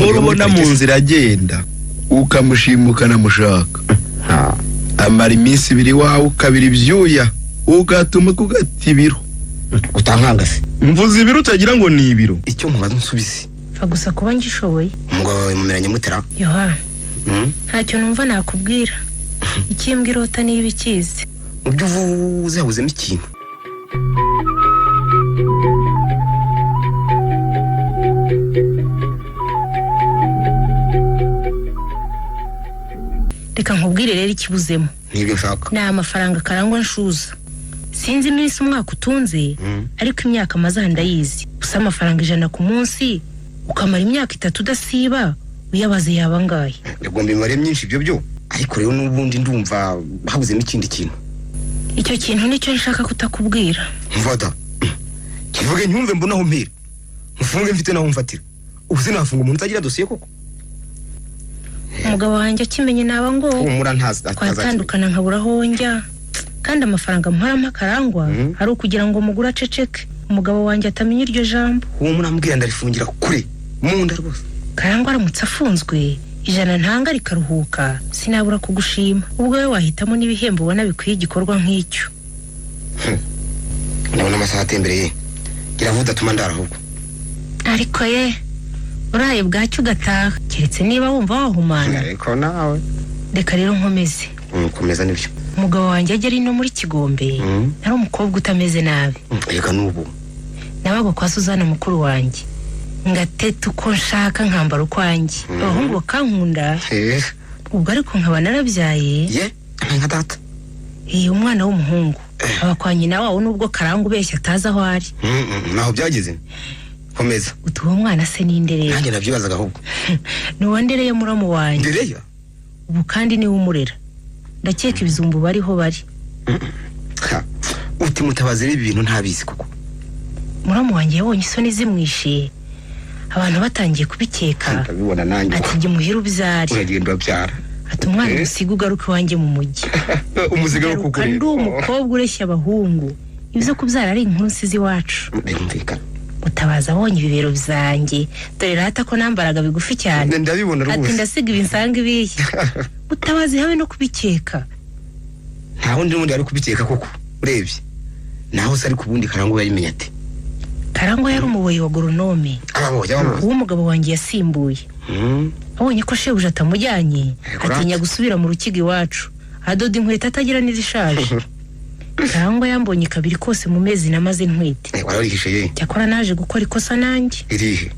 umugore ubona mu nzira agenda ukamushimukana mushaka amara iminsi ibiri wawe ukabira ibyuya ugatuma kugata ibiro utankangase mvuze ibiro utagira ngo ni ibiro icyo mubaza nsubize fa gusa kuba ngishoboye umugabo wawe mumeranye mutera yohana ntacyo numva nakubwira ikimbwa irota niba ikizi mu byo uvuze habuzemo ikintu reka nkubwire rero ikibuzemo nibyo nshaka ni amafaranga karangwa nshuza sinzi iminsi umwaka utunze ariko imyaka amaze ndayizi gusa amafaranga 100 ku munsi ukamara imyaka 3 udasiba uyabaze yaba ngaye ngomba imare myinshi ibyo byo ariko rero n'ubundi ndumva habuzemo ikindi kintu icyo kintu nicyo nshaka kutakubwira mvada kivuge ntumve mbona aho mpira mufunge mfite naho mfatira ubuze nafunga umuntu utagira dosiye koko umugabo wanjye akimenye naba ngo umura ntazi twatandukana nkabura aho njya kandi amafaranga mpora karangwa ari ukugira ngo mugura ceceke umugabo wanjye atamenye iryo jambo uwo murambwira ndarifungira kure munda rwose karangwa aramutse afunzwe 100 ntanga rikaruhuka sinabura kugushima ubwo we wahitamo n'ibihembo ubona bikwiye igikorwa nk'icyo ndabona amasaha atembereye gira vuda tuma ndarahubwo ariko ye uraye bwacyo ugataha keretse niba wumva wahumana ariko nawe reka rero nkomeze komeza nibyo umugabo wanjye agera ino muri Kigombe ari umukobwa utameze nabi reka nubu nabago kwa Suzana mukuru wanjye ngatete uko nshaka nkambara ukwanjye abahungu bakankunda ubwo ariko nkaba narabyaye ye nka data umwana w'umuhungu abakwanye nawe wawe nubwo karanga ubeshya ataza aho ari naho byageze komeza utuwo mwana se n'indereye nanjye nabyibazaga ahubwo nuwandereye muramu wanjye ndereya ubu kandi ni umurera ndakeka ibizumbu bariho bari uti mutabaze ibintu ntabizi koko muramu wanjye yabonye isoni zimwishiye abantu batangiye kubikeka ndabibona nanjye ati jye muhira ubyari uragenda ubyara ati umwana usiga ugaruka wanjye mu mujyi umuziga wo kugura kandi umukobwa ureshya abahungu ibyo kubyara ari inkuru nsizi iwacu ndumvikana utabaza abonye ibibero byanjye dore rata ko nambaraga bigufi cyane ndabibona rwose ati ndasiga ibinsanga ibiye utabazi habe no kubikeka nta wundi ari kubikeka koko urebye naho se ari kubundi karangwa yayimenya ati karangwa yari umuboyi wa goronome uw'umugabo wanjye yasimbuye abonye ko shebuja atamujyanye atinya gusubira mu rukiga iwacu adoda inkweto atagira n'izishaje karangwa yambonye kabiri kose mu mezi namaze ntwite wararihishe ye cyakora naje gukora ikosa nanjye irihe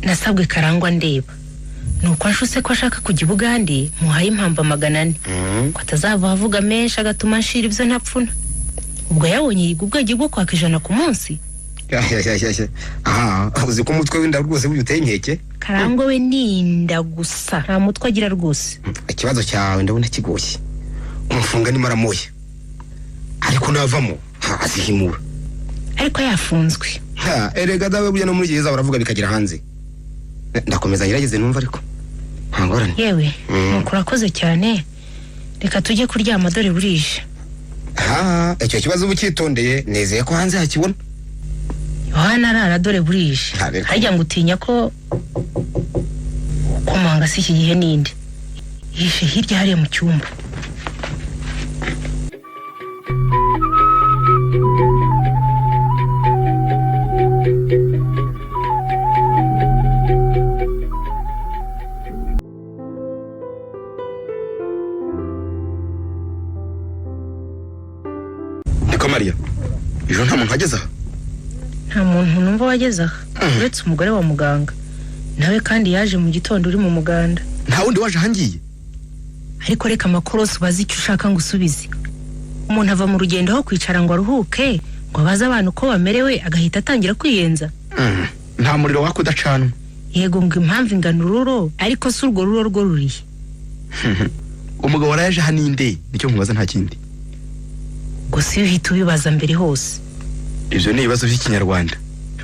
nasabwe karangwa ndeba nuko anshuse ko ashaka kujya i Bugande muhaye impamba 400 ko atazava avuga menshi agatuma nshira ibyo ntapfuna ubwo yabonye yigubwage bwo kwaka 100 ku munsi aha uzi ko umutwe w'inda rwose buyuteye inkeke karangwa we ninda gusa nta mutwe agira rwose ikibazo cyawe ndabona kigoye umufunga ni maramoye ariko navamo azihimura ariko yafunzwe erega dawe buya no muri gereza baravuga bikagira hanze ndakomeza ngerageze numva ariko ntangorane yewe mukurakoze cyane reka tujye kuryama dore burije icyo kibazo ubu cyitondeye nezeye ko hanze hakibona Yohana arara dore burije hajya ngo utinya ko komanga si iki gihe ninde yishe hirya hariya mu cyumba niko Maria ejo nta muntu ageze aha nta muntu numva wageze aha uretse umugore wa muganga nawe kandi yaje mu gitondo uri mu muganda nta wundi waje ahangiye ariko reka amakorosi ubaze icyo ushaka ngo usubize umuntu ava mu rugendo aho kwicara ngo aruhuke ngo abaze abantu uko bamerewe agahita atangira kwiyenza nta muriro wako udacanwa yego ngo impamvu ingana ururo ariko si urwo ruro rwo ruriye umugabo waraje aha ninde nicyo nkubaza nta kindi gusa iyo uhita ubibaza mbere hose ibyo ni ibibazo by'ikinyarwanda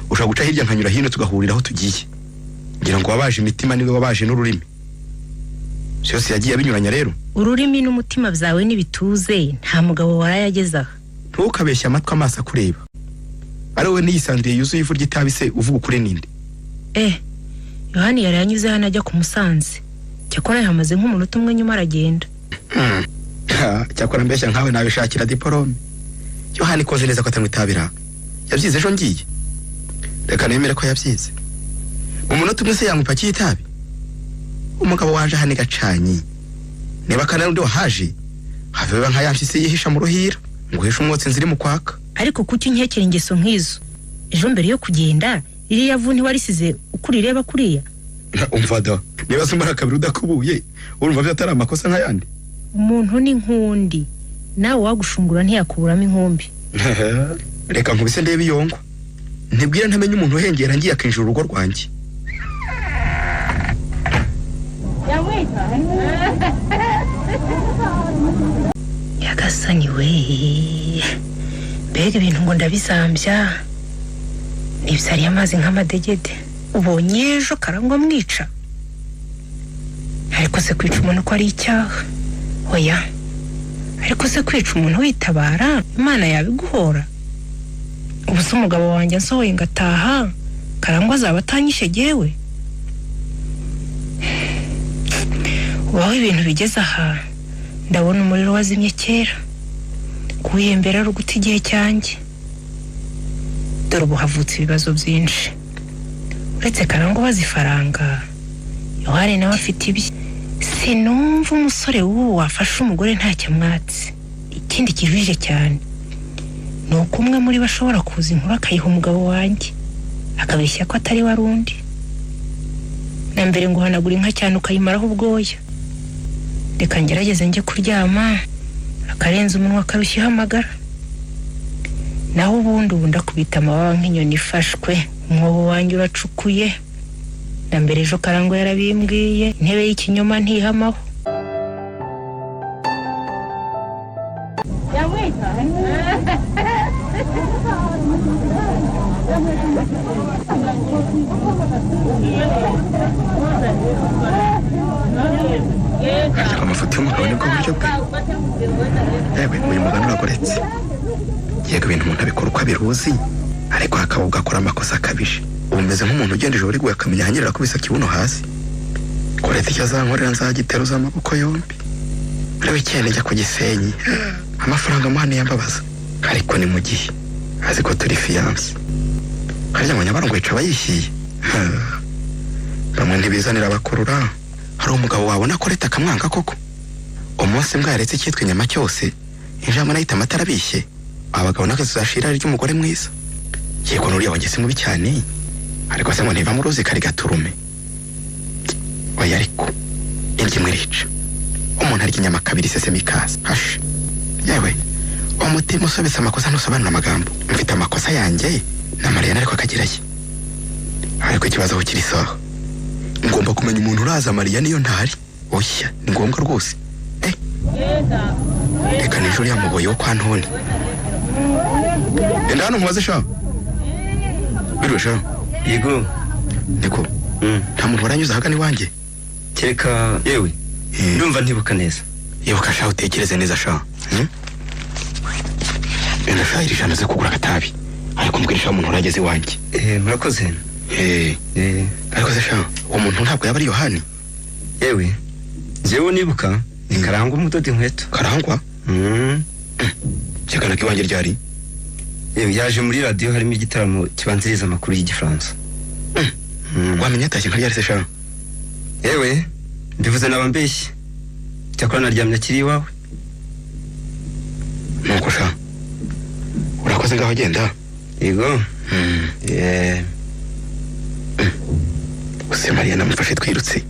ushaka guca hirya nkanyura hino tugahurira aho tugiye ngira ngo wabaje imitima niwe wabaje n'ururimi byose yagiye abinyuranya rero ururimi n'umutima byawe n'ibituze nta mugabo warayageza aha ntukabeshya amatwi amaso akureba ari wowe niyisanzuriye yuzuye ivu ry'itabi se uvuga ukuri ninde Yohani yari yanyuze hano ajya ku Musanze. Cyakora yahamaze nk'umunota umwe nyuma aragenda. Cyakora mbeshya nkawe nabishakira diplome. Yohani koze neza ko atamwitabira. Yabyize ejo ngiye. Reka nemere ko yabyize. Umunota umwe se yamupakiye itabi. Umugabo waje hano gacanyi. Niba kana undi wahaje. Haveba nka yamfise yihisha mu ruhira. Ngo hisha umwotsi nziri mu kwaka. Ariko kuki nkekera ingeso nk'izo? Ejo mbere yo kugenda iriya vuni warisize ukurireba kuriya. Umva da. Niba sumbara kabiri udakubuye. Urumva byatari amakosa nk'ayandi. Umuntu ni nkundi. Nawe wagushungura ntiyakuburamo inkumbi. Reka nkubise ndebe iyongo. Ntibwira ntamenye umuntu uhengera ngiye akinjira urugo rwanjye. Yagasani we. Mbega ibintu ngo ndabizambya. Nibisari amazi nk'amadegede. Ubonye ejo Karangwa mwica. Ariko se kwica umuntu ko ari icyaha. Oya. Ariko se kwica umuntu witabara Imana yabiguhora. Ubuso umugabo wanjye nsohoye ngataha Karangwa azaba atanyishe jewe. Waho ibintu bigeze aha ndabona umuriro wazimye kera. Kuhembera ari uguta igihe cyanjye. Dore ubu havutse ibibazo byinshi. Uretse Karangwa bazifaranga Yohani nawe afite ibi. Sinumva umusore w'uwo wafashe umugore ntacyo mwatsi. Ikindi kiruje cyane nuko umwe muri bashobora kuza inkuru akayiha umugabo wanjye akabeshya ko atari warundi. Na mbere ngo hanagura inka cyane ukayimaraho ubwoya. Reka ngerageze njye kuryama akarenza umunwa akarushya amagara. Naho ubundi ndakubita amababa nk'inyoni ifashwe. Umwobo wanjye uracukuye. Na mbere ejo Karangwa yarabimbwiye intebe y'ikinyoma ntihamaho. Amafoto y'umugabo nibwo buryo bwe. Yewe uyu mugabo uragoretse. Yego ibintu umuntu abikora uko abiruzi ariko hakaba ugakora amakosa akabije. Umeze nk'umuntu ugendeje uri guye akamenya hanyerera kubisa kibuno hasi. Korete icyo azankorera nzagiteruza amaboko yombi. Rewe cyane njya ku Gisenyi. Amafaranga muhane yambabaza. Ariko ni mu gihe azi ko turi fiance. Harya ngo nyabarongo yica bayishiye. Bamwe ntibizanira abakurura. Hari umugabo wabona Korete akamwanga koko. Umunsi mbwa yaretse cyitwa inyama cyose. Ijambo nahita amatara bishye. Abagabo nakazashira ry'umugore mwiza. Yego nuriya wagese mubi cyane. Ariko se ngo ntiba mu ruzi kari gaturume. Oya ariko indye mwirica. Umuntu arya inyama kabiri sesemikazi. Hash. Yewe umutima usobetse amakosa ntusobanura amagambo. Mfite amakosa yanjye na Mariana ariko akagiraye. Ariko ikibazo kiri saha. Ngomba kumenya umuntu uraza Mariana iyo ntari. Oya ni ngombwa rwose. Reka nijoro yamuboye wo kwa Ntoni. Enda hano mubaze sha. Birusha. Yego. Niko. Nta muntu waranyuza hagani wanjye. Kereka yewe. Ndumva ntibuka neza. Yibuka sha utekereze neza sha. Enda sha irishana ze kugura agatabi. Ariko mbwirisha umuntu urageze wanjye. Murakoze. Ariko se sha umuntu ntabwo yaba ari Yohani. Yewe. Jewe nibuka ni Karangwa umudodi inkweto. Karangwa? Cyakana kiwanjye ryari? Yewe yaje muri radio harimo igitaramo kibanziriza amakuru y'Igifaransa. Wamenya atashye nka ryari se sha? Yewe ndivuze nabambeshye. Cyakora naryamye kiri iwawe. Nuko sha. Urakoze ngaho genda. Yego. Use Mariana mufashe twirutse.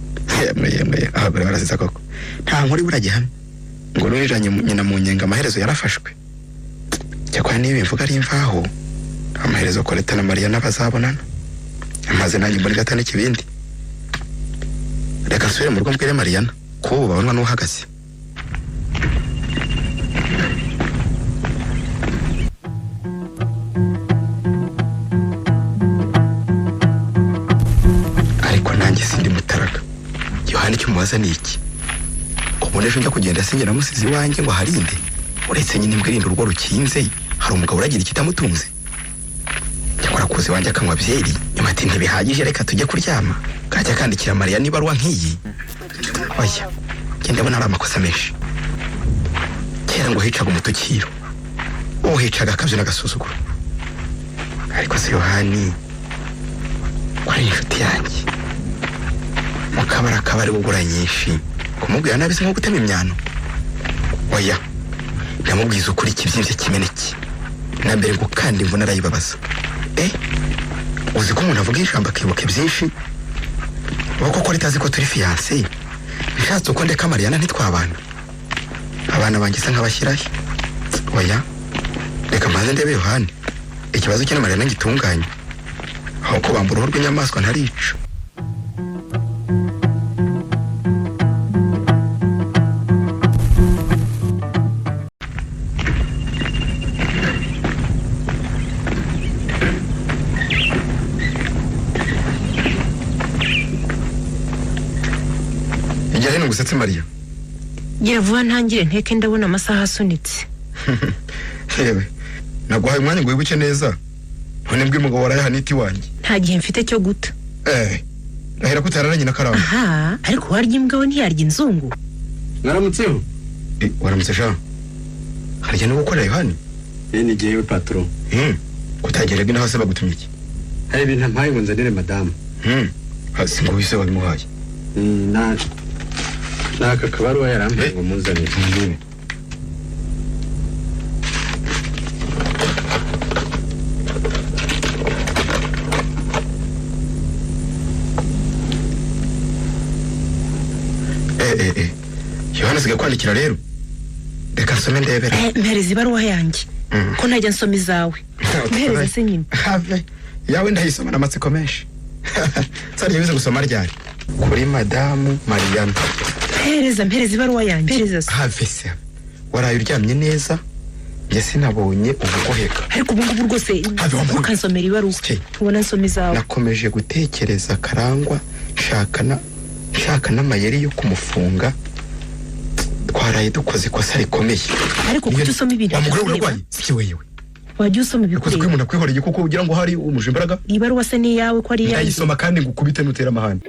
Yemwe abagore baraziza koko. Nta nkuri burajye hano. Ngo nujanye nyina mu nyenga amaherezo yarafashwe. Cyakora niba imvuga ari imvaho. Amaherezo Korete na Mariana bazabonana. Amaze nanjye muri gatane kibindi. Reka nsubire mu rugo mbwire Mariana ko babonwa n'uhagaze. Ariko nanjye sindi mutaraga. Yohani cyo mubaza ni iki? Uboneje njya kugenda singe na musizi wanjye ngo harinde. Uretse nyine mbwirinda urugo rukinze, hari umugabo uragira ikitamutunze. Cyakora kuzi wanjye akanywa byeri. nyuma ati ntibihagije reka tujye kuryama. Kajya kandikira Mariya niba ruwa nk'iyi. Oya, ngende mbona ari amakosa menshi. Kera ngo hicaga umutukiro. Hicaga akabyo n'agasuzuguro. Ariko se Yohani wari inshuti yanjye. Mukabari ugura nyinshi. Kumubwira nabi se nko gutema imyano. Oya, ndamubwiza ukuri ikibyimbye kimeneki. Na mbere ngo kandi imvuna arayibabaza. Uzi ko umuntu avuga ijambo akibuka byinshi. Wako ko ritazi ko turi fiancé. Bishatse uko ndeka Mariana ntitwabana. Abana banjye se nk'abashyirahe. Oya, reka mbanze ndebe Yohani. Ikibazo cyo na Mariana ngitunganye. Aho ko bambura uruhu rw'inyamaswa ntarica. Ijyane ngusetse Mariya. Gira vuba ntangire nteke ndabona amasaha asunitse. Yewe, naguhaye umwanya ngo wibuke neza. None mbwe mugabo warayahaniti wanjye. Nta gihe mfite cyo guta. Nahera ko utararanye na Karamba. Aha, ariko warya imbwa we ntiyarya inzungu. Mwaramutseho? Waramutse sha. Harya no gukora Yohani? Ni jewe patron. Kutagerega inaho se bagutumye iki? Hari ibintu mpaye ngo nzanire madame. Hasi ngo bise wabimuhaye. Naka kabaruwa yarambaye ngo muzanire. Yohana siga kwandikira rero. Reka nsome ndebera. Mpereza ibaruwa yanjye. Ko ntajya nsoma izawe. Mpereza se nyine. Have. Yawe ndayisoma n'amatsiko menshi. Sari yabize gusoma ryari. Kuri Madamu Mariana. Mpereza ibaruwa yanjye. Mpereza. Have se. Waraye uryamye neza. Njye sinabonye ubugoheka. Ariko ubu ngubu rwose ukansomera ibaruwa. Ubona nsoma izawe. Nakomeje gutekereza Karangwa nshaka n'amayeri yo kumufunga. Twaraye dukoze ikosa rikomeye. Ariko kuki usoma ibintu wamugore urarwaye siki wewe. Wajya usoma ibikuri. Kuko umuntu akwihoreye kuko ugira ngo hari umuje imbaraga. Ibaruwa se ni yawe ko ari yawe. Ndayisoma kandi ngukubite nutera amahane.